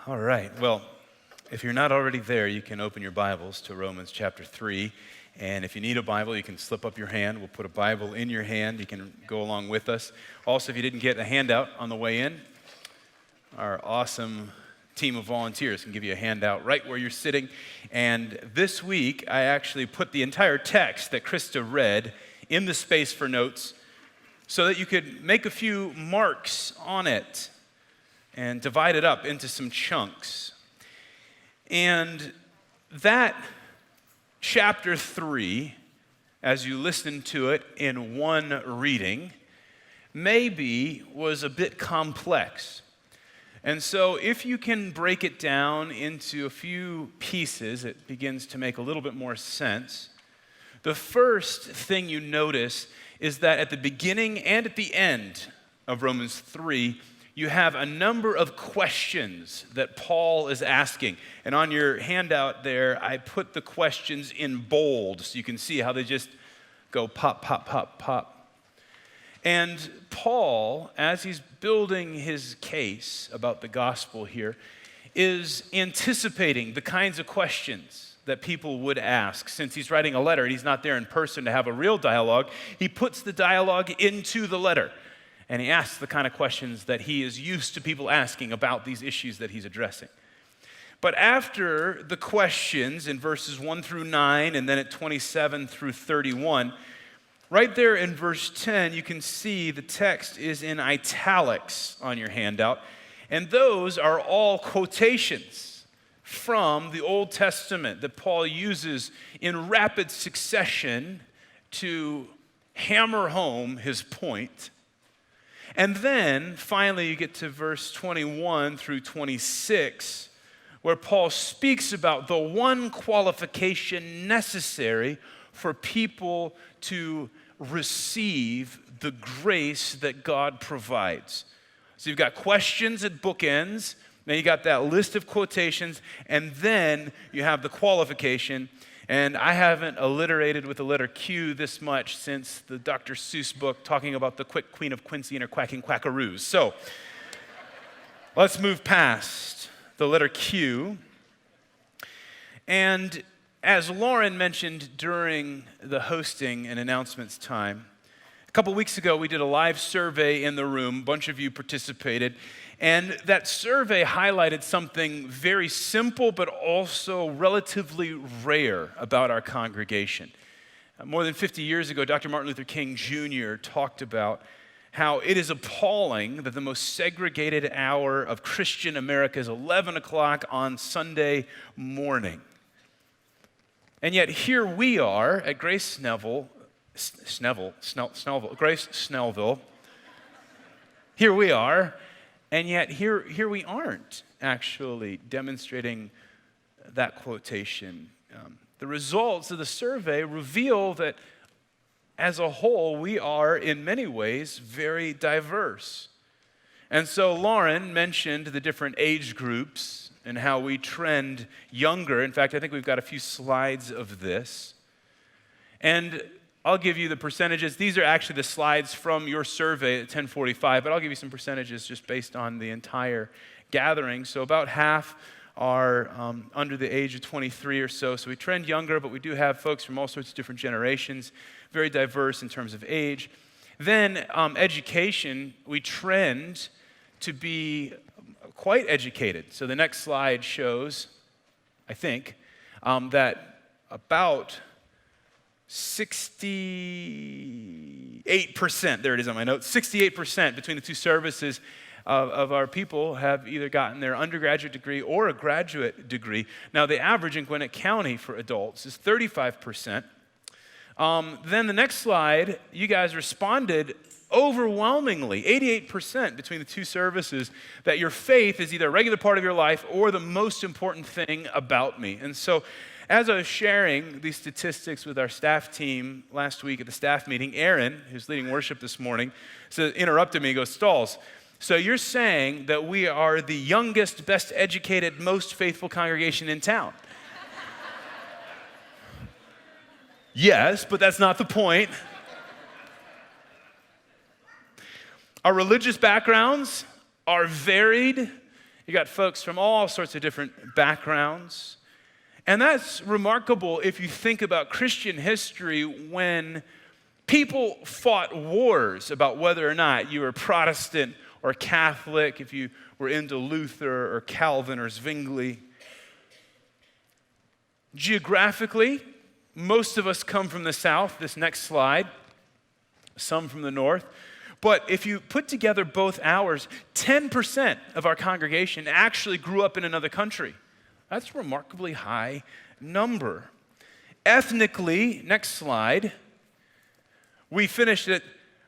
All right. Well, if you're not already there, you can open your Bibles to Romans chapter 3. And if you need a Bible, you can slip up your hand. We'll put a Bible in your hand. You can go along with us. Also, if you didn't get a handout on the way in, our awesome team of volunteers can give you a handout right where you're sitting. And this week, I actually put the entire text that Krista read in the space for notes so that you could make a few marks on it and divide it up into some chunks. And that chapter 3, as you listen to it in one reading, maybe was a bit complex. And so if you can break it down into a few pieces, it begins to make a little bit more sense. The first thing you notice is that at the beginning and at the end of Romans 3, you have a number of questions that Paul is asking. And on your handout there, I put the questions in bold so you can see how they just go pop, pop, pop, pop. And Paul, as he's building his case about the gospel here, is anticipating the kinds of questions that people would ask. Since he's writing a letter and he's not there in person to have a real dialogue, he puts the dialogue into the letter. And he asks the kind of questions that he is used to people asking about these issues that he's addressing. But after the questions in verses 1 through 9 and then at 27 through 31, right there in verse 10, you can see the text is in italics on your handout. And those are all quotations from the Old Testament that Paul uses in rapid succession to hammer home his point. And then, finally, you get to verse 21 through 26, where Paul speaks about the one qualification necessary for people to receive the grace that God provides. So you've got questions at bookends, then you got that list of quotations, and then you have the qualification. And I haven't alliterated with the letter Q this much since the Dr. Seuss book talking about the quick Queen of Quincy and her quacking quackaroos. So let's move past the letter Q. And as Lauren mentioned during the hosting and announcements time, a couple weeks ago we did a live survey in the room. A bunch of you participated. And that survey highlighted something very simple but also relatively rare about our congregation. More than 50 years ago, Dr. Martin Luther King Jr. talked about how it is appalling that the most segregated hour of Christian America is 11 o'clock on Sunday morning. And yet here we are at Grace Snellville. Here we are. And yet here we aren't actually demonstrating that quotation. The results of the survey reveal that as a whole, we are in many ways very diverse. And so Lauren mentioned the different age groups and how we trend younger. In fact, I think we've got a few slides of this. And I'll give you the percentages. These are actually the slides from your survey at 10:45, but I'll give you some percentages just based on the entire gathering. So about half are under the age of 23 or so. So we trend younger, but we do have folks from all sorts of different generations, very diverse in terms of age. Then education, we trend to be quite educated. So the next slide shows, I think, that about 68%, there it is on my notes, 68% between the two services of our people have either gotten their undergraduate degree or a graduate degree. Now, the average in Gwinnett County for adults is 35%. Then the next slide, you guys responded overwhelmingly, 88% between the two services, that your faith is either a regular part of your life or the most important thing about me. And so as I was sharing these statistics with our staff team last week at the staff meeting, Aaron, who's leading worship this morning, interrupted me and goes, "Stalls, so you're saying that we are the youngest, best educated, most faithful congregation in town?" Yes, but that's not the point. Our religious backgrounds are varied You got folks from all sorts of different backgrounds. And that's remarkable if you think about Christian history when people fought wars about whether or not you were Protestant or Catholic, if you were into Luther or Calvin or Zwingli. Geographically, most of us come from the South, this next slide, some from the North. But if you put together both ours, 10% of our congregation actually grew up in another country. That's a remarkably high number. Ethnically, next slide, we finished at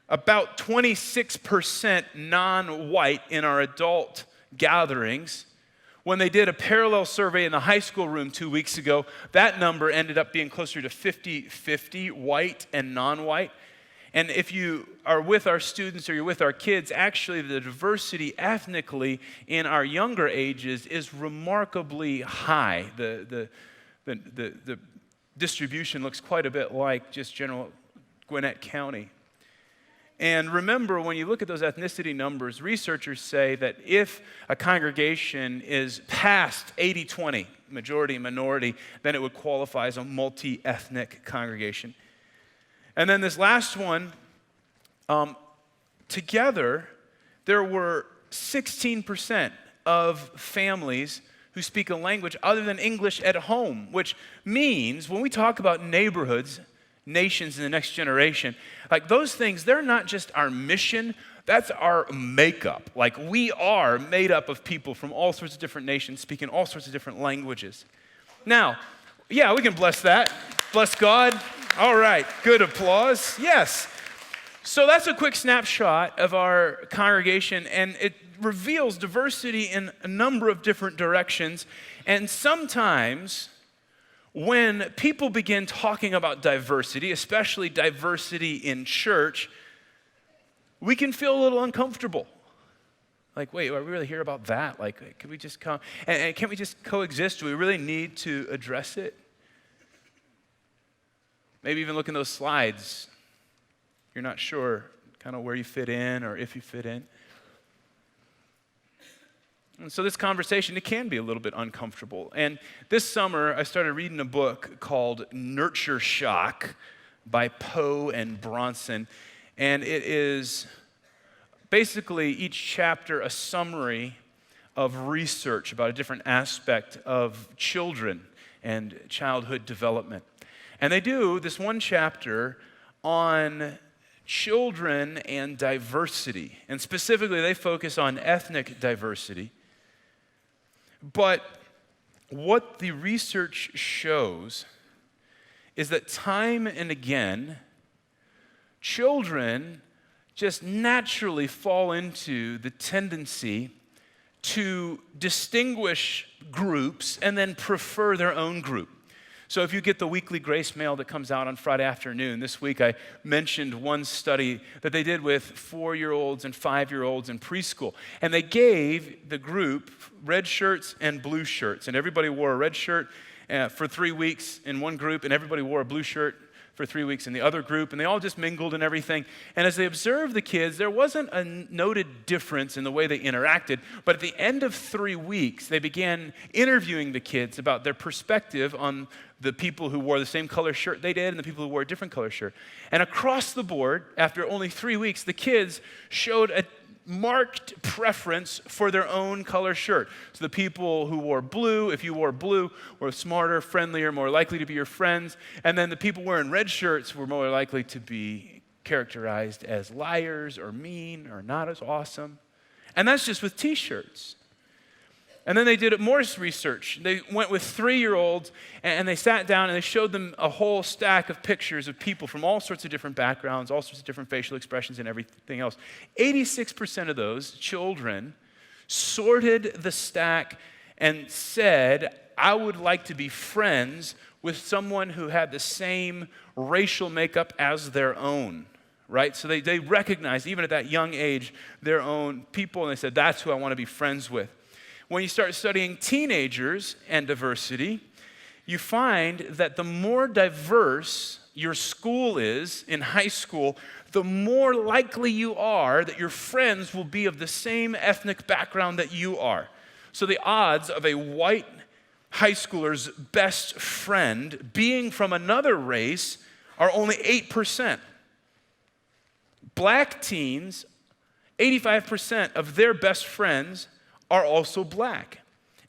about 26% non-white in our adult gatherings. When they did a parallel survey in the high school room 2 weeks ago, that number ended up being closer to 50-50, white and non-white. And if you are with our students or you're with our kids, actually the diversity ethnically in our younger ages is remarkably high. The distribution looks quite a bit like just general Gwinnett County. And remember, when you look at those ethnicity numbers, researchers say that if a congregation is past 80-20, majority minority, then it would qualify as a multi-ethnic congregation. And then this last one, together, there were 16% of families who speak a language other than English at home, which means when we talk about neighborhoods, nations in the next generation, like those things, they're not just our mission, that's our makeup. Like we are made up of people from all sorts of different nations speaking all sorts of different languages. Now, yeah, we can bless that. Bless God. All right, good applause. Yes. So that's a quick snapshot of our congregation, and it reveals diversity in a number of different directions. And sometimes when people begin talking about diversity, especially diversity in church, we can feel a little uncomfortable. Like, wait, are we really here about that? Like, can we just come, and can't we just coexist? Do we really need to address it? Maybe even look in those slides. You're not sure kind of where you fit in or if you fit in. And so this conversation, it can be a little bit uncomfortable. And this summer, I started reading a book called Nurture Shock by Poe and Bronson. And it is basically each chapter a summary of research about a different aspect of children and childhood development. And they do this one chapter on children and diversity. And specifically, they focus on ethnic diversity. But what the research shows is that time and again, children just naturally fall into the tendency to distinguish groups and then prefer their own group. So if you get the weekly grace mail that comes out on Friday afternoon, this week I mentioned one study that they did with 4-year-olds and 5-year-olds in preschool. And they gave the group red shirts and blue shirts. And everybody wore a red shirt for 3 weeks in one group, and everybody wore a blue shirt for 3 weeks in the other group, and they all just mingled and everything. And as they observed the kids, there wasn't a noted difference in the way they interacted, but at the end of 3 weeks, they began interviewing the kids about their perspective on the people who wore the same color shirt they did and the people who wore a different color shirt. And across the board, after only 3 weeks, the kids showed a marked preference for their own color shirt. So the people who wore blue, if you wore blue, were smarter, friendlier, more likely to be your friends. And then the people wearing red shirts were more likely to be characterized as liars or mean or not as awesome. And that's just with t-shirts. And then they did more research. They went with 3-year-olds and they sat down and they showed them a whole stack of pictures of people from all sorts of different backgrounds, all sorts of different facial expressions and everything else. 86% of those children sorted the stack and said, I would like to be friends with someone who had the same racial makeup as their own. Right? So they recognized, even at that young age, their own people, and they said, that's who I want to be friends with. When you start studying teenagers and diversity, you find that the more diverse your school is in high school, the more likely you are that your friends will be of the same ethnic background that you are. So the odds of a white high schooler's best friend being from another race are only 8%. Black teens, 85% of their best friends are also black.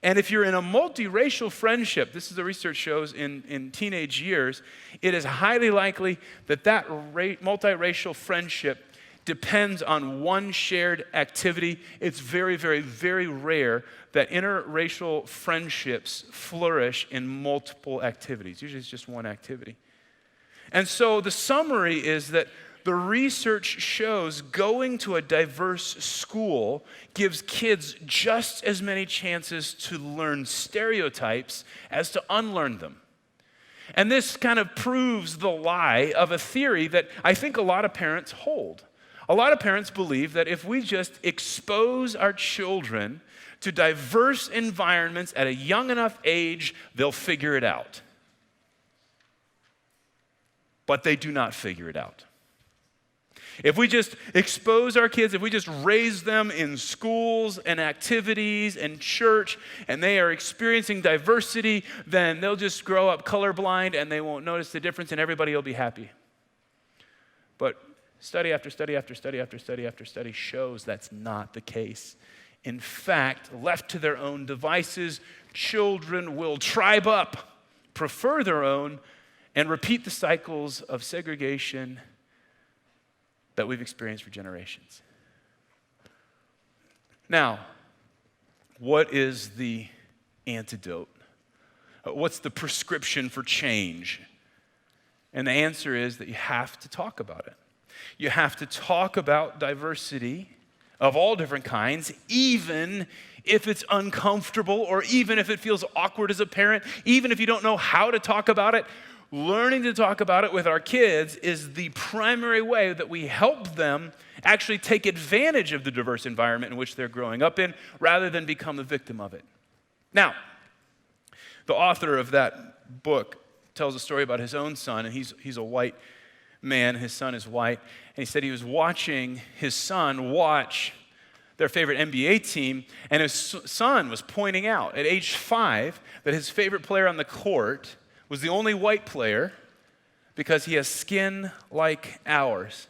And if you're in a multiracial friendship, this is the research shows in teenage years, it is highly likely that multiracial friendship depends on one shared activity. It's very, very, very rare that interracial friendships flourish in multiple activities. Usually it's just one activity. And so the summary is that the research shows going to a diverse school gives kids just as many chances to learn stereotypes as to unlearn them. And this kind of proves the lie of a theory that I think a lot of parents hold. A lot of parents believe that if we just expose our children to diverse environments at a young enough age, they'll figure it out. But they do not figure it out. If we just expose our kids, if we just raise them in schools and activities and church, and they are experiencing diversity, then they'll just grow up colorblind and they won't notice the difference and everybody will be happy. But study after study after study after study after study shows that's not the case. In fact, left to their own devices, children will tribe up, prefer their own, and repeat the cycles of segregation that we've experienced for generations. Now, what is the antidote? What's the prescription for change? And the answer is that you have to talk about it. You have to talk about diversity of all different kinds, even if it's uncomfortable or even if it feels awkward as a parent, even if you don't know how to talk about it. Learning to talk about it with our kids is the primary way that we help them actually take advantage of the diverse environment in which they're growing up in rather than become the victim of it. Now, the author of that book tells a story about his own son, and he's a white man. His son is white, and he said he was watching his son watch their favorite NBA team, and his son was pointing out at age 5 that his favorite player on the court was the only white player because he has skin like ours.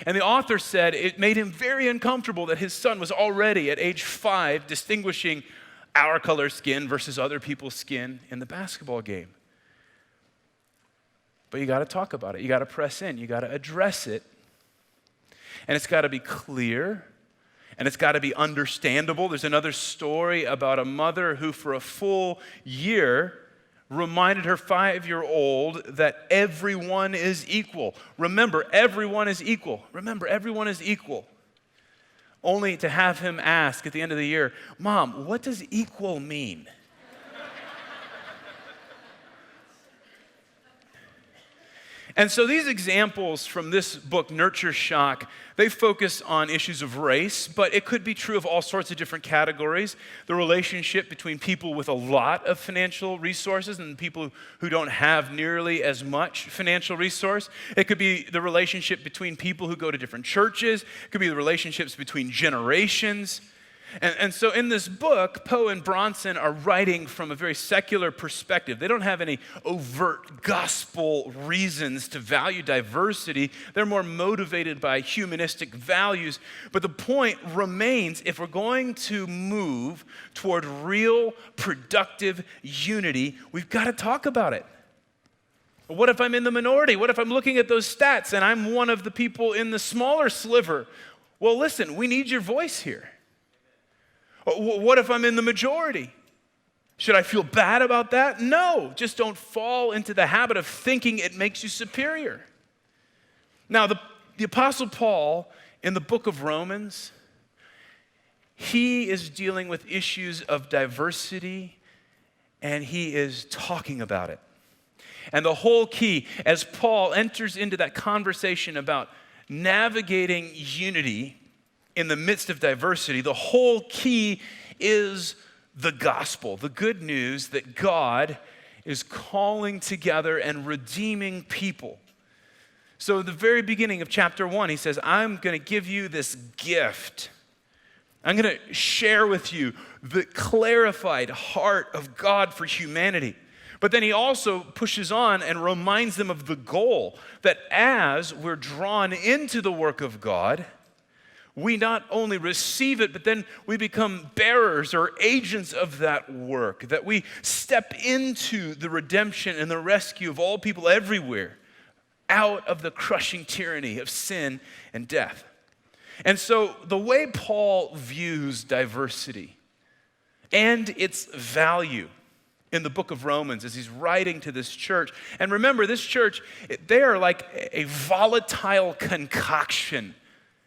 And the author said it made him very uncomfortable that his son was already at age 5 distinguishing our color skin versus other people's skin in the basketball game. But you got to talk about it. You got to press in. You got to address it. And it's got to be clear. And it's got to be understandable. There's another story about a mother who for a full year reminded her 5-year-old that everyone is equal. Remember, everyone is equal. Remember, everyone is equal. Only to have him ask at the end of the year, "Mom, what does equal mean?" And so these examples from this book, Nurture Shock, they focus on issues of race, but it could be true of all sorts of different categories. The relationship between people with a lot of financial resources and people who don't have nearly as much financial resource. It could be the relationship between people who go to different churches. It could be the relationships between generations. And so in this book, Poe and Bronson are writing from a very secular perspective. They don't have any overt gospel reasons to value diversity. They're more motivated by humanistic values. But the point remains, if we're going to move toward real, productive unity, we've got to talk about it. What if I'm in the minority? What if I'm looking at those stats and I'm one of the people in the smaller sliver? Well, listen, we need your voice here. What if I'm in the majority? Should I feel bad about that? No, just don't fall into the habit of thinking it makes you superior. Now, the Apostle Paul in the book of Romans, he is dealing with issues of diversity and he is talking about it. And the whole key, as Paul enters into that conversation about navigating unity in the midst of diversity, the whole key is the gospel, the good news that God is calling together and redeeming people. So at the very beginning of chapter 1, he says, I'm going to give you this gift. I'm going to share with you the clarified heart of God for humanity. But then he also pushes on and reminds them of the goal, that as we're drawn into the work of God, we not only receive it, but then we become bearers or agents of that work, that we step into the redemption and the rescue of all people everywhere out of the crushing tyranny of sin and death. And so the way Paul views diversity and its value in the book of Romans as he's writing to this church, and remember, this church, they are like a volatile concoction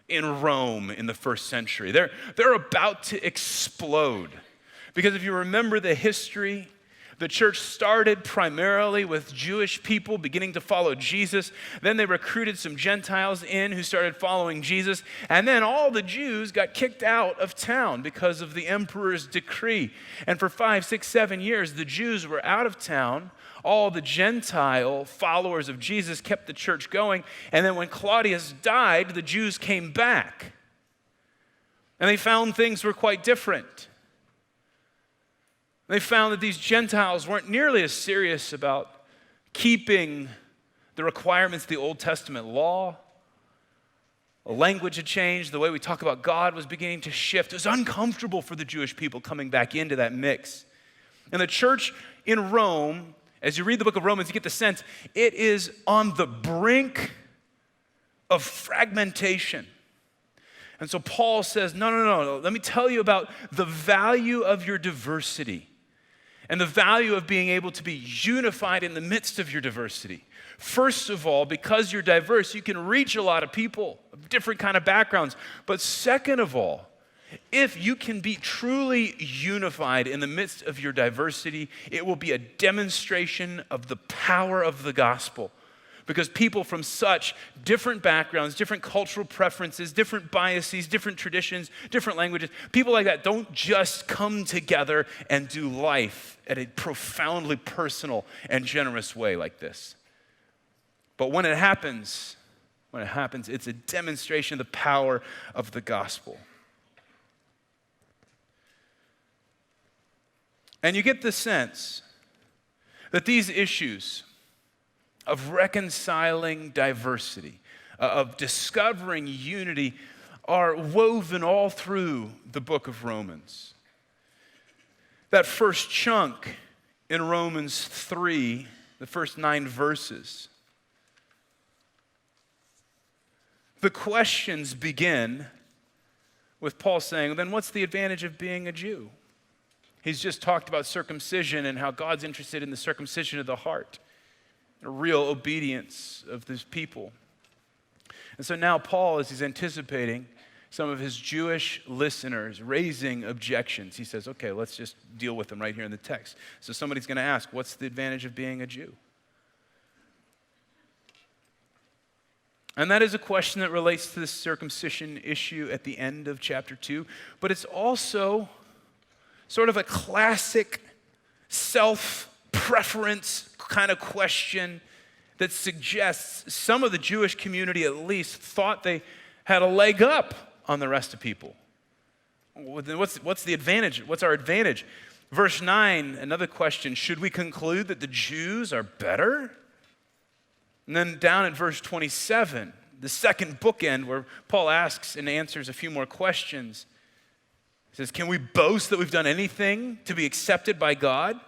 in Rome in the first century. They're about to explode. Because if you remember the history, the church started primarily with Jewish people beginning to follow Jesus. Then they recruited some Gentiles in who started following Jesus. And then all the Jews got kicked out of town because of the emperor's decree. And for 5, 6, 7 years, the Jews were out of town. All the Gentile followers of Jesus kept the church going. And then when Claudius died, the Jews came back. And they found things were quite different. They found that these Gentiles weren't nearly as serious about keeping the requirements of the Old Testament law. The language had changed. The way we talk about God was beginning to shift. It was uncomfortable for the Jewish people coming back into that mix. And the church in Rome, as you read the book of Romans, you get the sense it is on the brink of fragmentation. And so Paul says, no. Let me tell you about the value of your diversity and the value of being able to be unified in the midst of your diversity. First of all, because you're diverse, you can reach a lot of people of different kind of backgrounds. But second of all, if you can be truly unified in the midst of your diversity, it will be a demonstration of the power of the gospel. Because people from such different backgrounds, different cultural preferences, different biases, different traditions, different languages, people like that don't just come together and do life at a profoundly personal and generous way like this. But when it happens, it's a demonstration of the power of the gospel. And you get the sense that these issues of reconciling diversity, of discovering unity, are woven all through the book of Romans. That first chunk in Romans 3, the first 9 verses, the questions begin with Paul saying, then what's the advantage of being a Jew? He's just talked about circumcision and how God's interested in the circumcision of the heart, a real obedience of this people. And so now Paul, as he's anticipating some of his Jewish listeners raising objections, he says, okay, let's just deal with them right here in the text. So somebody's going to ask, what's the advantage of being a Jew? And that is a question that relates to the circumcision issue at the end of chapter 2, but it's also sort of a classic self-preference kind of question that suggests some of the Jewish community at least thought they had a leg up on the rest of people. What's the advantage? What's our advantage? Verse 9, another question, should we conclude that the Jews are better? And then down in verse 27, the second bookend where Paul asks and answers a few more questions. He says, can we boast that we've done anything to be accepted by God?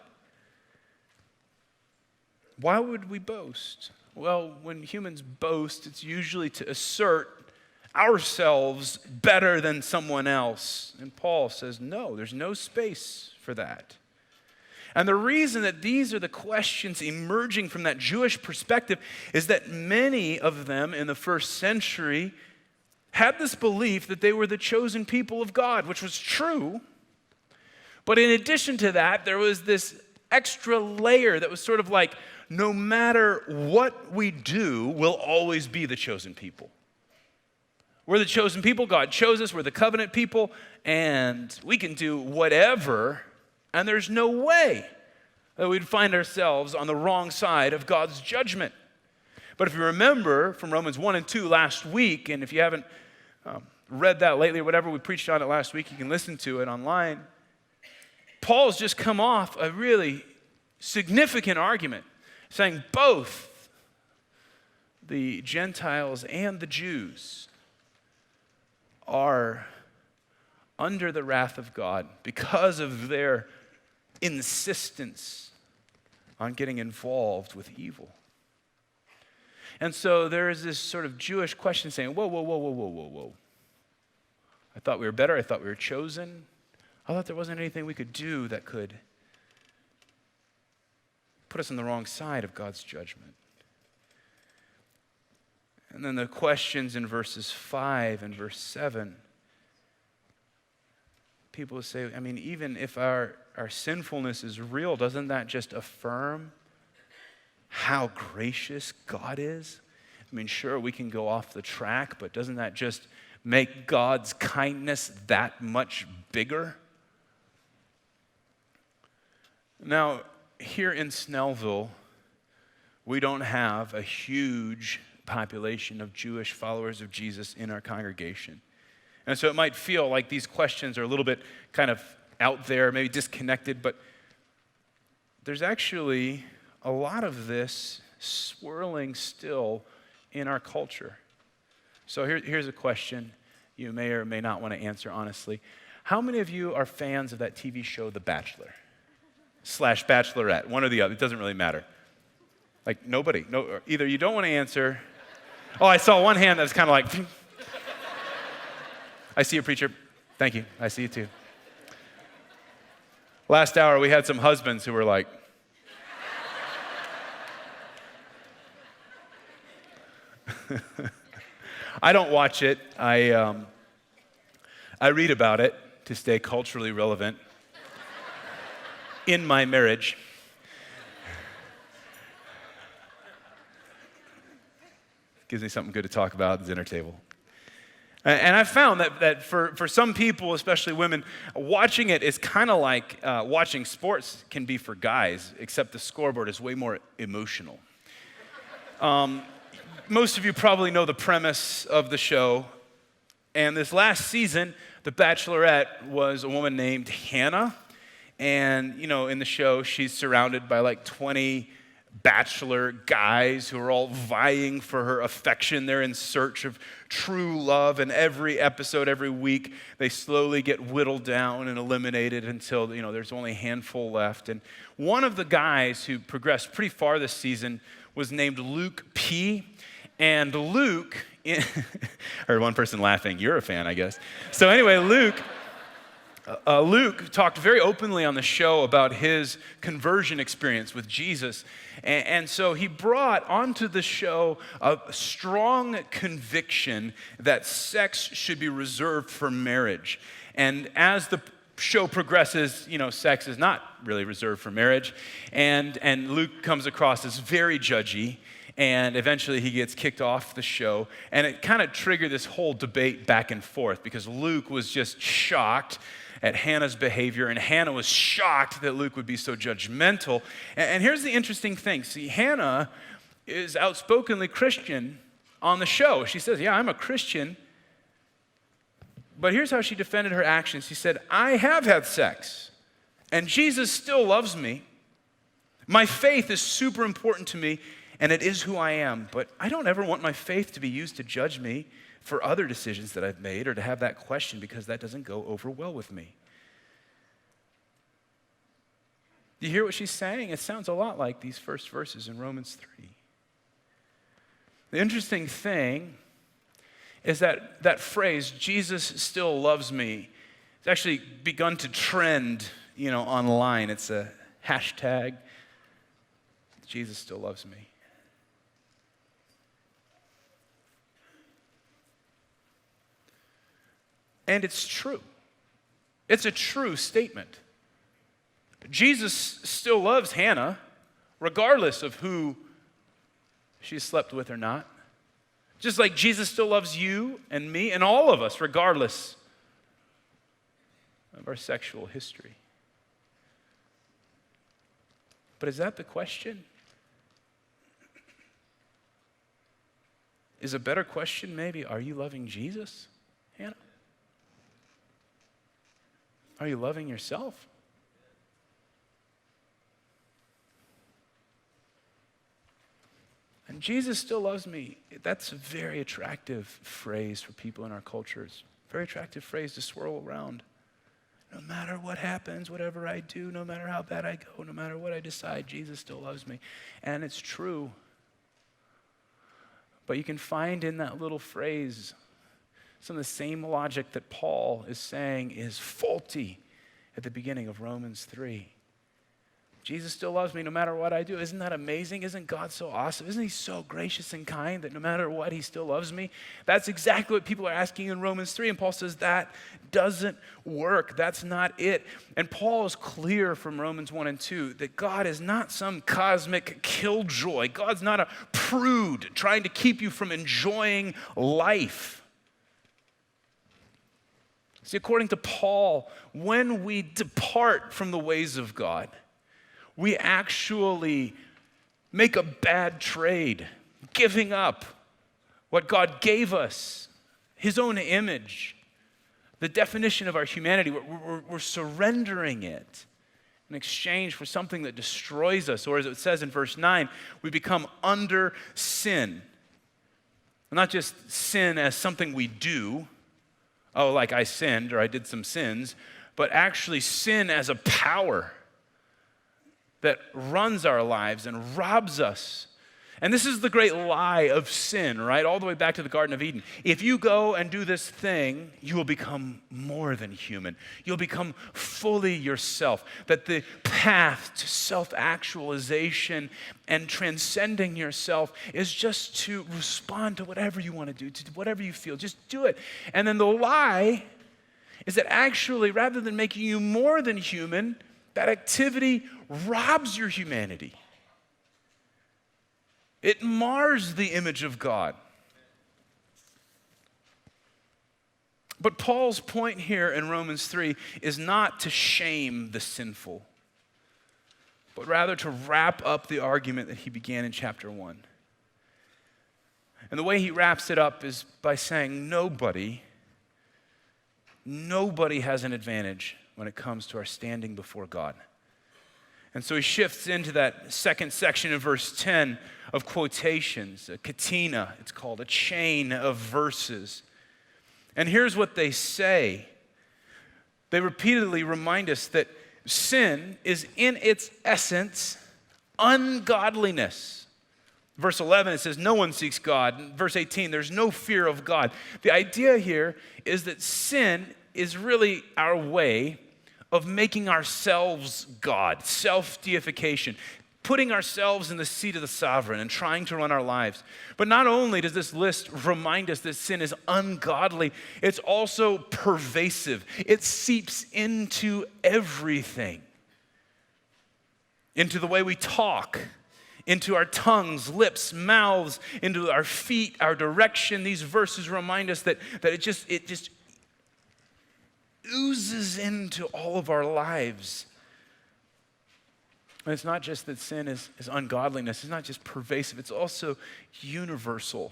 Why would we boast? Well, when humans boast, it's usually to assert ourselves better than someone else. And Paul says, no, there's no space for that. And the reason that these are the questions emerging from that Jewish perspective is that many of them in the first century had this belief that they were the chosen people of God, which was true. But in addition to that, there was this extra layer that was sort of like, no matter what we do, we'll always be the chosen people. We're the chosen people. God chose us. We're the covenant people. And we can do whatever. And there's no way that we'd find ourselves on the wrong side of God's judgment. But if you remember from Romans 1 and 2 last week, and if you haven't read that lately or whatever, we preached on it last week, you can listen to it online. Paul's just come off a really significant argument saying both the Gentiles and the Jews are under the wrath of God because of their insistence on getting involved with evil. And so there is this sort of Jewish question saying, whoa, whoa, whoa, whoa, whoa, whoa, whoa. I thought we were better. I thought we were chosen. I thought there wasn't anything we could do that could put us on the wrong side of God's judgment. And then the questions in verses 5 and verse 7, people will say, I mean, even if our sinfulness is real, doesn't that just affirm how gracious God is? I mean, sure, we can go off the track, but doesn't that just make God's kindness that much bigger? Now, here in Snellville, we don't have a huge population of Jewish followers of Jesus in our congregation. And so it might feel like these questions are a little bit kind of out there, maybe disconnected, but there's actually a lot of this swirling still in our culture. So here's a question you may or may not want to answer honestly. How many of you are fans of that TV show, The Bachelor? /Bachelorette, one or the other, it doesn't really matter. Like nobody, no, either you don't want to answer. Oh, I saw one hand that was kind of like, I see you, preacher. Thank you, I see you too. Last hour, we had some husbands who were like, I don't watch it. I read about it to stay culturally relevant in my marriage. Gives me something good to talk about at the dinner table. And I've found that for some people, especially women, watching it is kind of like watching sports can be for guys, except the scoreboard is way more emotional. Most of you probably know the premise of the show. And this last season, the Bachelorette was a woman named Hannah. And, you know, in the show, she's surrounded by like 20 bachelor guys who are all vying for her affection. They're in search of true love. And every episode, every week, they slowly get whittled down and eliminated until, you know, there's only a handful left. And one of the guys who progressed pretty far this season was named Luke P. And Luke, I heard one person laughing. You're a fan, I guess. So anyway, Luke talked very openly on the show about his conversion experience with Jesus. And so he brought onto the show a strong conviction that sex should be reserved for marriage. And as the show progresses, you know, sex is not really reserved for marriage. And Luke comes across as very judgy. And eventually he gets kicked off the show. And it kind of triggered this whole debate back and forth because Luke was just shocked at Hannah's behavior, and Hannah was shocked that Luke would be so judgmental. And here's the interesting thing. See, Hannah is outspokenly Christian on the show. She says, yeah, I'm a Christian. But here's how she defended her actions. She said, I have had sex, and Jesus still loves me. My faith is super important to me, and it is who I am. But I don't ever want my faith to be used to judge me for other decisions that I've made or to have that question because that doesn't go over well with me. Do you hear what she's saying? It sounds a lot like these first verses in Romans 3. The interesting thing is that phrase, Jesus still loves me, it's actually begun to trend, you know, online. It's a hashtag, Jesus still loves me. And it's true. It's a true statement. Jesus still loves Hannah, regardless of who she slept with or not. Just like Jesus still loves you and me and all of us, regardless of our sexual history. But is that the question? Is a better question maybe, are you loving Jesus? Hannah? Are you loving yourself? And Jesus still loves me. That's a very attractive phrase for people in our cultures. Very attractive phrase to swirl around. No matter what happens, whatever I do, no matter how bad I go, no matter what I decide, Jesus still loves me. And it's true. But you can find in that little phrase some of the same logic that Paul is saying is faulty at the beginning of Romans 3. Jesus still loves me no matter what I do. Isn't that amazing? Isn't God so awesome? Isn't he so gracious and kind that no matter what, he still loves me? That's exactly what people are asking in Romans 3. And Paul says that doesn't work. That's not it. And Paul is clear from Romans 1 and 2 that God is not some cosmic killjoy. God's not a prude trying to keep you from enjoying life. See, according to Paul, when we depart from the ways of God, we actually make a bad trade, giving up what God gave us, his own image, the definition of our humanity. We're surrendering it in exchange for something that destroys us. Or as it says in verse 9, we become under sin. Not just sin as something we do, oh, like I sinned or I did some sins, but actually sin as a power that runs our lives and robs us. And this is the great lie of sin, right? All the way back to the Garden of Eden. If you go and do this thing, you will become more than human. You'll become fully yourself. That the path to self-actualization and transcending yourself is just to respond to whatever you want to do, to whatever you feel. Just do it. And then the lie is that actually, rather than making you more than human, that activity robs your humanity. It mars the image of God. But Paul's point here in Romans 3 is not to shame the sinful, but rather to wrap up the argument that he began in chapter 1. And the way he wraps it up is by saying nobody has an advantage when it comes to our standing before God. And so he shifts into that second section of verse 10 of quotations, a katina, it's called, a chain of verses. And here's what they say. They repeatedly remind us that sin is in its essence ungodliness. Verse 11, it says, no one seeks God. In verse 18, there's no fear of God. The idea here is that sin is really our way of making ourselves God, self-deification, putting ourselves in the seat of the sovereign and trying to run our lives. But not only does this list remind us that sin is ungodly, it's also pervasive. It seeps into everything, into the way we talk, into our tongues, lips, mouths, into our feet, our direction. These verses remind us that it just oozes into all of our lives. And it's not just that sin is ungodliness. It's not just pervasive. It's also universal.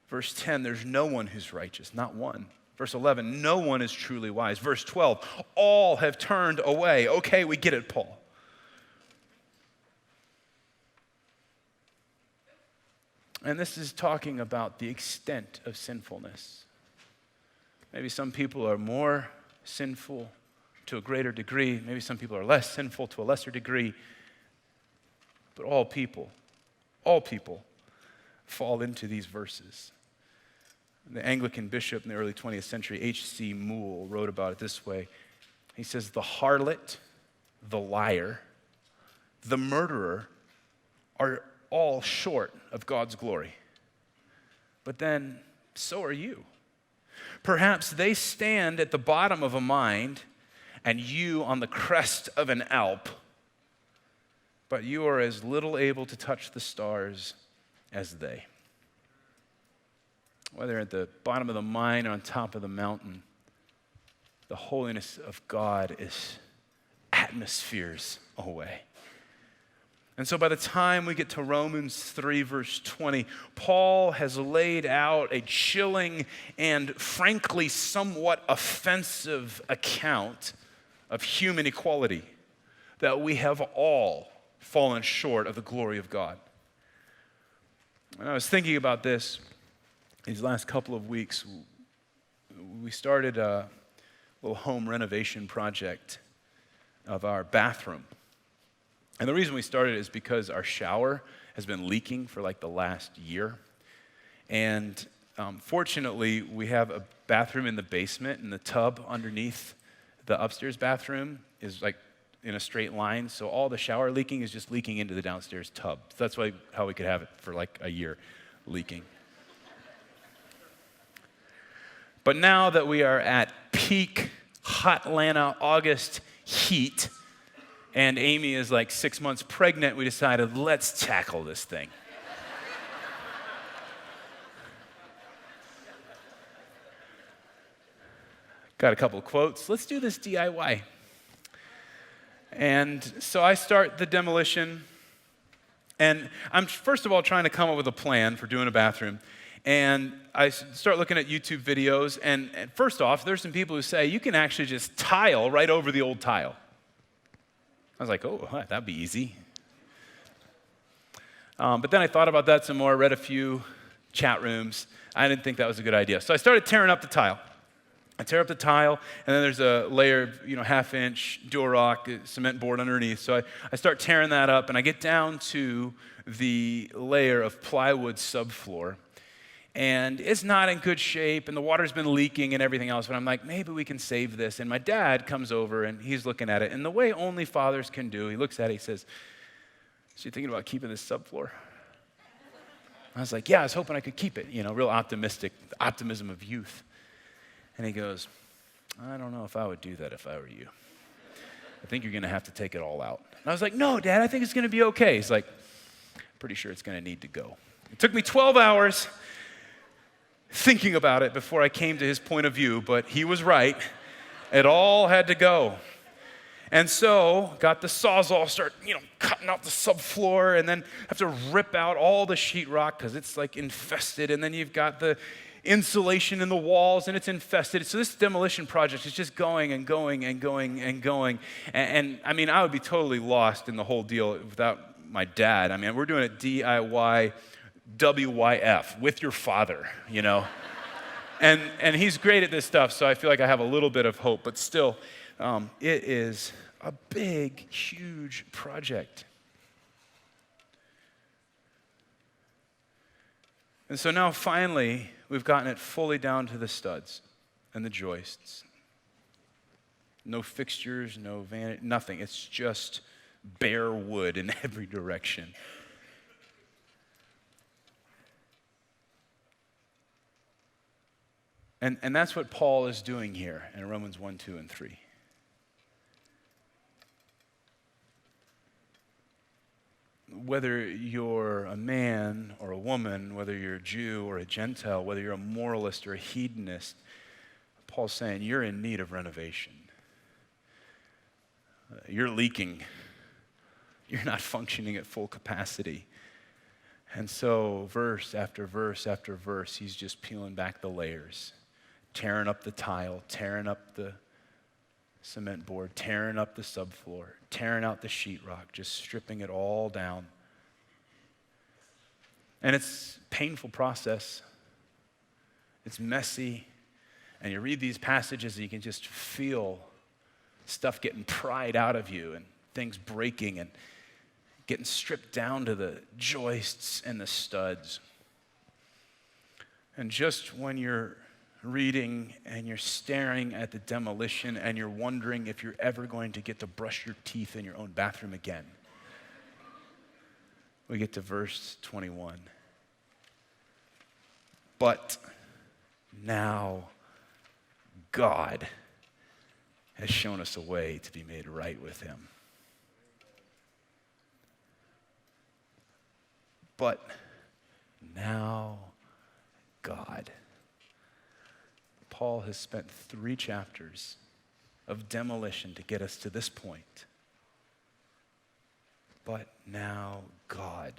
Verse 10, there's no one who's righteous, not one. Verse 11, no one is truly wise. Verse 12, all have turned away. Okay, we get it, Paul. And this is talking about the extent of sinfulness. Maybe some people are more sinful to a greater degree. Maybe some people are less sinful to a lesser degree. But all people fall into these verses. The Anglican bishop in the early 20th century, H.C. Moule, wrote about it this way. He says, the harlot, the liar, the murderer are all short of God's glory. But then, so are you. Perhaps they stand at the bottom of a mine and you on the crest of an Alp, but you are as little able to touch the stars as they. Whether at the bottom of the mine or on top of the mountain, the holiness of God is atmospheres away. And so by the time we get to Romans 3, verse 20, Paul has laid out a chilling and frankly somewhat offensive account of human equality, that we have all fallen short of the glory of God. And I was thinking about this these last couple of weeks. We started a little home renovation project of our bathroom. And the reason we started is because our shower has been leaking for like the last year. And fortunately, we have a bathroom in the basement, and the tub underneath the upstairs bathroom is like in a straight line. So all the shower leaking is just leaking into the downstairs tub. So that's how we could have it for like a year leaking. But now that we are at peak hot Atlanta August heat, and Amy is like 6 months pregnant, we decided, let's tackle this thing. Got a couple of quotes. Let's do this DIY. And so I start the demolition, and I'm first of all trying to come up with a plan for doing a bathroom. And I start looking at YouTube videos, and first off, there's some people who say you can actually just tile right over the old tile. I was like, oh, that'd be easy. But then I thought about that some more, read a few chat rooms. I didn't think that was a good idea. So I started tearing up the tile. I tear up the tile, and then there's a layer of, half-inch Durock cement board underneath. So I start tearing that up, and I get down to the layer of plywood subfloor. And it's not in good shape, and the water's been leaking and everything else. But I'm like, maybe we can save this. And my dad comes over, and he's looking at it. And the way only fathers can do, he looks at it, he says, so you thinking about keeping this subfloor? I was like, yeah, I was hoping I could keep it. Real optimistic, the optimism of youth. And he goes, I don't know if I would do that if I were you. I think you're going to have to take it all out. And I was like, no, Dad, I think it's going to be okay. He's like, pretty sure it's going to need to go. It took me 12 hours thinking about it before I came to his point of view, but he was right. It all had to go. And so, got the Sawzall, start, cutting out the subfloor, and then have to rip out all the sheetrock because it's like infested, and then you've got the insulation in the walls, and it's infested. So this demolition project is just going and going and going and going. And I mean, I would be totally lost in the whole deal without my dad. I mean, we're doing it DIY, WYF, with your father, And he's great at this stuff, so I feel like I have a little bit of hope. But still, it is a big, huge project. And so now finally, we've gotten it fully down to the studs and the joists. No fixtures, no vanity, nothing. It's just bare wood in every direction. And that's what Paul is doing here in Romans 1, 2, and 3. Whether you're a man or a woman, whether you're a Jew or a Gentile, whether you're a moralist or a hedonist, Paul's saying you're in need of renovation. You're leaking. You're not functioning at full capacity. And so verse after verse after verse, he's just peeling back the layers, tearing up the tile, tearing up the cement board, tearing up the subfloor, tearing out the sheetrock, just stripping it all down. And it's a painful process. It's messy. And you read these passages and you can just feel stuff getting pried out of you and things breaking and getting stripped down to the joists and the studs. And just when you're reading and you're staring at the demolition and you're wondering if you're ever going to get to brush your teeth in your own bathroom again, we get to verse 21. But now God has shown us a way to be made right with him. But now God. Paul has spent 3 chapters of demolition to get us to this point. But now God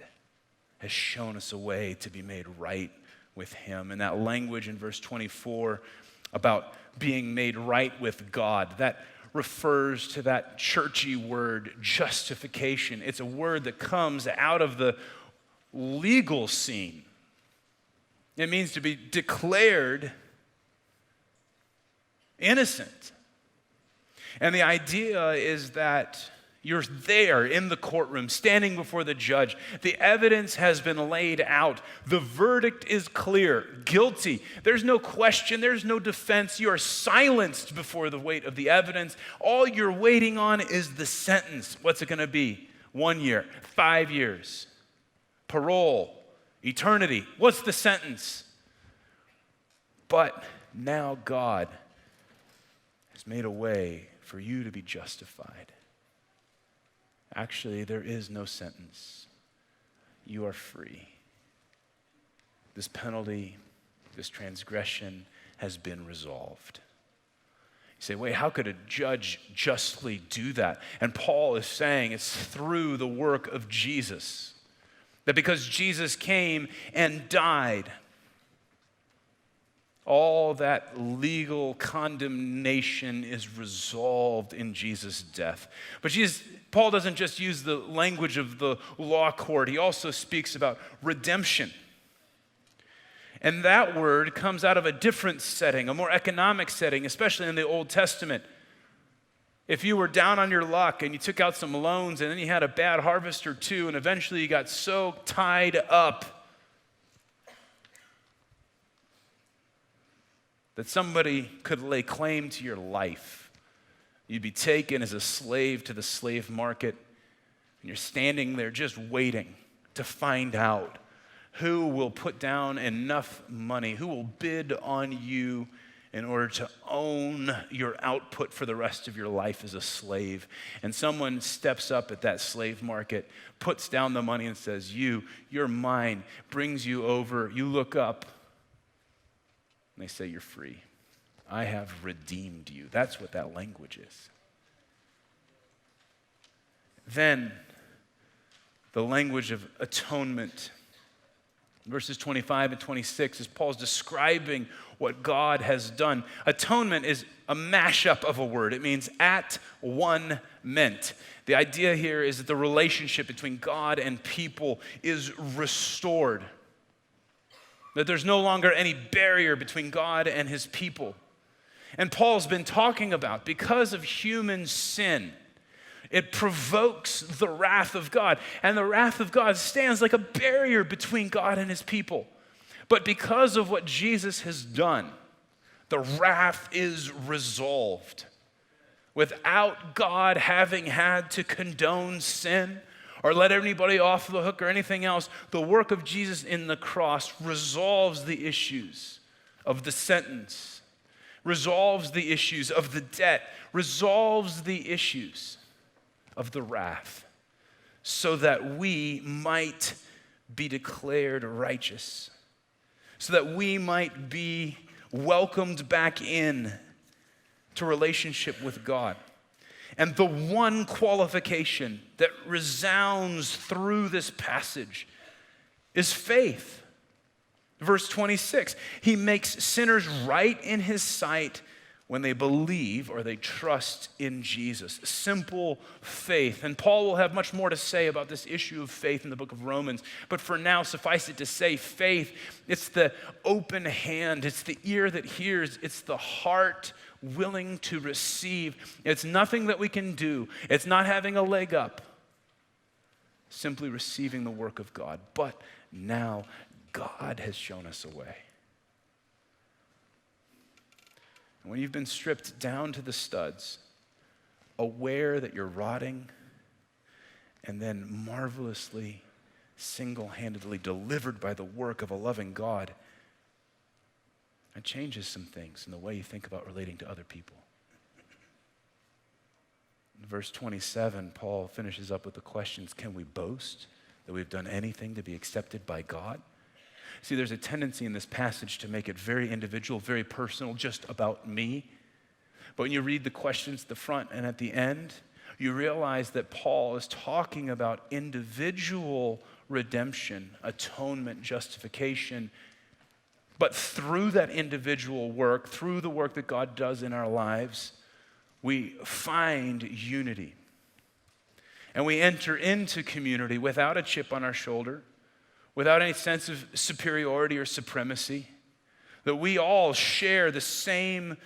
has shown us a way to be made right with him. And that language in verse 24 about being made right with God, that refers to that churchy word, justification. It's a word that comes out of the legal scene. It means to be declared innocent. And the idea is that you're there in the courtroom, standing before the judge. The evidence has been laid out. The verdict is clear. Guilty. There's no question. There's no defense. You are silenced before the weight of the evidence. All you're waiting on is the sentence. What's it going to be? 1 year, 5 years, parole, eternity. What's the sentence? But now God has made a way for you to be justified. Actually, there is no sentence. You are free. This penalty, this transgression has been resolved. You say, wait, how could a judge justly do that? And Paul is saying it's through the work of Jesus. That because Jesus came and died, all that legal condemnation is resolved in Jesus' death. But Paul doesn't just use the language of the law court. He also speaks about redemption. And that word comes out of a different setting, a more economic setting, especially in the Old Testament. If you were down on your luck and you took out some loans and then you had a bad harvest or two and eventually you got so tied up that somebody could lay claim to your life. You'd be taken as a slave to the slave market, and you're standing there just waiting to find out who will put down enough money, who will bid on you in order to own your output for the rest of your life as a slave. And someone steps up at that slave market, puts down the money and says, you're mine, brings you over, you look up, and they say, you're free. I have redeemed you. That's what that language is. Then, the language of atonement. Verses 25 and 26, as Paul's describing what God has done. Atonement is a mashup of a word. It means at one meant. The idea here is that the relationship between God and people is restored. That there's no longer any barrier between God and his people. And Paul's been talking about, because of human sin, it provokes the wrath of God. And the wrath of God stands like a barrier between God and his people. But because of what Jesus has done, the wrath is resolved. Without God having had to condone sin or let anybody off the hook or anything else, the work of Jesus in the cross resolves the issues of the sentence, resolves the issues of the debt, resolves the issues of the wrath, so that we might be declared righteous, so that we might be welcomed back in to relationship with God. And the one qualification that resounds through this passage is faith. Verse 26, he makes sinners right in his sight when they believe or they trust in Jesus. Simple faith. And Paul will have much more to say about this issue of faith in the book of Romans. But for now, suffice it to say, faith, it's the open hand, it's the ear that hears, it's the heart willing to receive. It's nothing that we can do. It's not having a leg up. Simply receiving the work of God. But now God has shown us a way. And when you've been stripped down to the studs, aware that you're rotting, and then marvelously, single-handedly delivered by the work of a loving God, it changes some things in the way you think about relating to other people. In verse 27, Paul finishes up with the questions, can we boast that we've done anything to be accepted by God? See, there's a tendency in this passage to make it very individual, very personal, just about me. But when you read the questions at the front and at the end, you realize that Paul is talking about individual redemption, atonement, justification. But through that individual work, through the work that God does in our lives, we find unity. And we enter into community without a chip on our shoulder, without any sense of superiority or supremacy, that we all share the same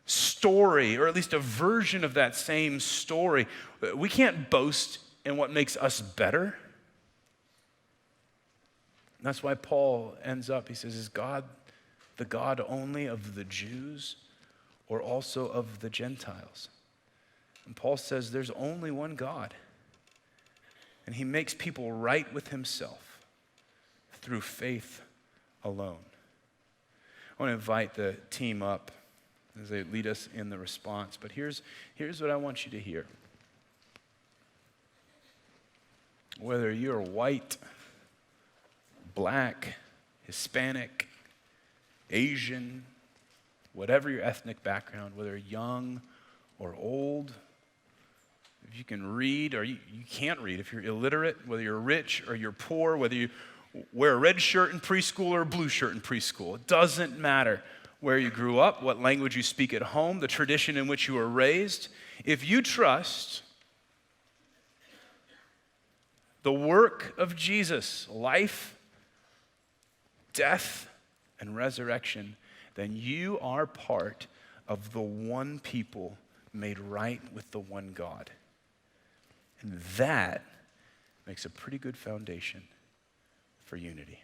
story, or at least a version of that same story. We can't boast in what makes us better. And that's why Paul ends up, he says, is God the God only of the Jews or also of the Gentiles? And Paul says there's only one God. And he makes people right with himself through faith alone. I want to invite the team up as they lead us in the response. But here's what I want you to hear. Whether you're white, black, Hispanic, Asian, whatever your ethnic background, whether young or old, if you can read or you can't read, if you're illiterate, whether you're rich or you're poor, whether you wear a red shirt in preschool or a blue shirt in preschool, it doesn't matter where you grew up, what language you speak at home, the tradition in which you were raised. If you trust the work of Jesus, life, death, and resurrection, then you are part of the one people made right with the one God. And that makes a pretty good foundation for unity.